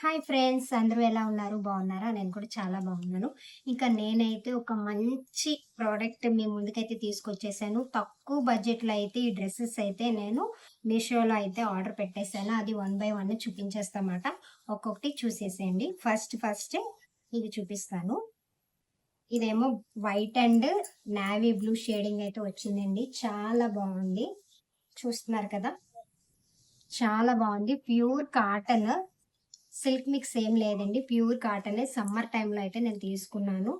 Hi friends, అందరూ ఎలా ఉన్నారు? బాగున్నారా? నేను కూడా చాలా బాగున్నాను. ఇంకా నేనైతే ఒక మంచి ప్రోడక్ట్ మీ ముందుకైతే తీసుకొచ్చేసాను. తక్కువ బడ్జెట్‌లో అయితే ఈ డ్రెసెస్ అయితే నేను మీషోలో అయితే ఆర్డర్ పెట్టేసాను. అది వన్ బై వన్ చూపించేస్తామాట. ఒక్కొక్కటి చూసేసేయండి. ఫస్ట్ ఇది చూపిస్తాను. ఇదేమో white and navy blue shading అయితే వచ్చిందండి. చాలా బాగుంది. చూస్తున్నారు కదా, చాలా బాగుంది. ప్యూర్ కాటన్, సిల్క్ మిక్స్ ఏం లేదండి. ప్యూర్ కాటనే. సమ్మర్ టైంలో అయితే నేను తీసుకున్నాను.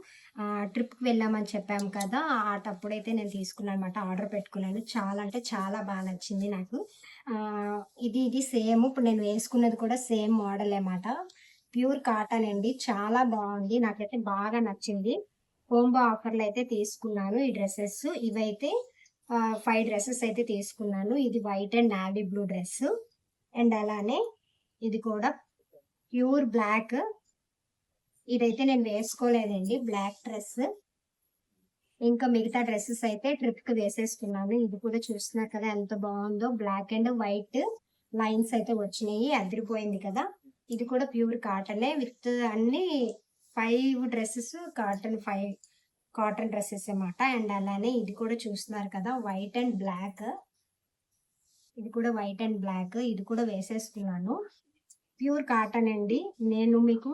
ట్రిప్‌కి వెళ్ళామని చెప్పాము కదా! అటప్పుడైతే నేను తీసుకున్నాను అనమాట. ఆర్డర్ పెట్టుకున్నాను. చాలా అంటే చాలా నచ్చింది నాకు. ఇది సేమ్ ఇప్పుడు నేను వేసుకున్నది కూడా సేమ్ మోడలే మాట. ప్యూర్ కాటన్ అండి. చాలా బాగుంది. నాకైతే బాగా నచ్చింది. కోంబో ఆఫర్‌లో అయితే తీసుకున్నాను ఈ డ్రెసెస్. ఇవైతే 5 డ్రెసెస్ అయితే తీసుకున్నాను. ఇది white and navy blue dress. And అలానే ఇది కూడా ప్యూర్ బ్లాక్. ఇదైతే నేను వేసుకోలేదండి, బ్లాక్ డ్రెస్. ఇంకా మిగతా డ్రెస్సెస్ అయితే ట్రిప్‌కి వేసేసుకున్నాను. ఇది కూడా చూస్తున్నారు కదా ఎంత బాగుందో. బ్లాక్ అండ్ వైట్ లైన్స్ అయితే వచ్చినాయి. అదిరిపోయింది కదా! ఇది కూడా ప్యూర్ కాటనే విత్ అన్ని 5 డ్రెసెస్ కాటన్ డ్రెస్సెస్ అన్నమాట. అండ్ అలానే ఇది కూడా చూస్తున్నారు కదా, వైట్ అండ్ బ్లాక్. ఇది కూడా వైట్ అండ్ బ్లాక్. ఇది కూడా వేసేసుకున్నాను. ప్యూర్ కాటన్ అండి. నేను మీకు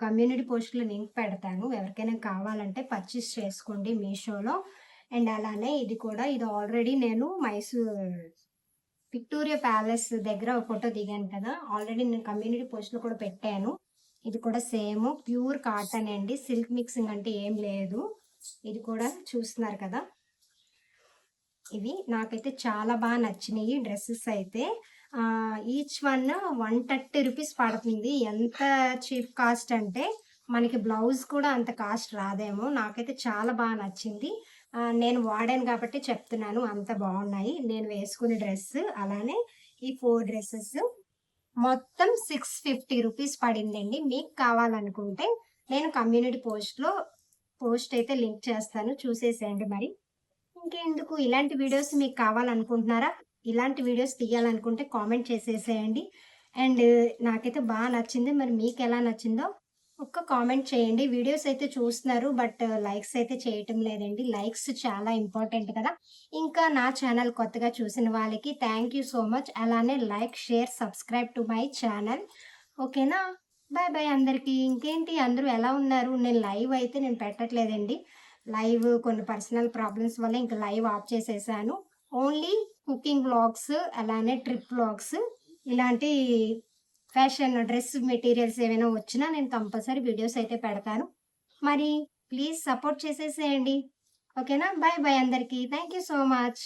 కమ్యూనిటీ పోస్ట్‌లో లింక్ పెడతాను. ఎవరికైనా కావాలంటే పర్చేస్ చేసుకోండి మీషోలో. అండ్ అలానే ఇది ఆల్రెడీ నేను విక్టోరియా ప్యాలెస్ దగ్గర ఒక ఫోటో దిగాను కదా! ఆల్రెడీ నేను కమ్యూనిటీ పోస్ట్‌లో కూడా పెట్టాను. ఇది కూడా సేమ్ ప్యూర్ కాటన్ అండి. సిల్క్ మిక్సింగ్ అంటే ఏం లేదు. ఇది కూడా చూస్తున్నారు కదా! ఇవి నాకైతే చాలా నచ్చినాయి డ్రెస్సెస్ అయితే. ఈచ్ వన్ 130 రూపీస్ పడుతుంది. ఎంత చీప్ కాస్ట్ అంటే మనకి బ్లౌజ్ కూడా అంత కాస్ట్ రాదేమో. నాకైతే చాలా నచ్చింది. నేను వాడాను కాబట్టి చెప్తున్నాను. అంత బాగున్నాయి. నేను వేసుకునే డ్రెస్ అలానే ఈ 4 డ్రెస్సెస్ మొత్తం 650 రూపీస్ పడిందండి. మీకు కావాలనుకుంటే నేను కమ్యూనిటీ పోస్ట్ అయితే లింక్ చేస్తాను. చూసేసేయండి మరి. ఇంకెందుకు, ఇలాంటి వీడియోస్ మీకు కావాలనుకుంటున్నారా? ఇలాంటి వీడియోస్ తీయాలనుకుంటే కామెంట్ చేసేసేయండి. అండ్ నాకైతే నచ్చింది. మరి మీకెలా నచ్చిందో ఒక్క కామెంట్ చేయండి. వీడియోస్ అయితే చూస్తున్నారు బట్ లైక్స్ అయితే చేయటం లేదండి. లైక్స్ చాలా ఇంపార్టెంట్ కదా! ఇంకా నా ఛానల్ కొత్తగా చూసిన వాళ్ళకి థ్యాంక్ యూ సో మచ్. అలానే like, share, subscribe to my channel. ఓకేనా? బాయ్ అందరికీ. ఇంకేంటి, అందరూ ఎలా ఉన్నారు? నేను పెట్టట్లేదండి. కొన్ని పర్సనల్ ప్రాబ్లమ్స్ వల్ల ఇంకా లైవ్ ఆఫ్ చేసేసాను. ఓన్లీ కుకింగ్ వ్లాగ్స్, అలానే ట్రిప్ వ్లాగ్స్, ఇలాంటి ఫ్యాషన్ డ్రెస్ మెటీరియల్స్ ఏమైనా వచ్చినా నేను కంపల్సరీ వీడియోస్ అయితే పెడతాను. మరి ప్లీజ్ సపోర్ట్ చేసేసేయండి. ఓకేనా? బాయ్ అందరికీ. Thank you so much.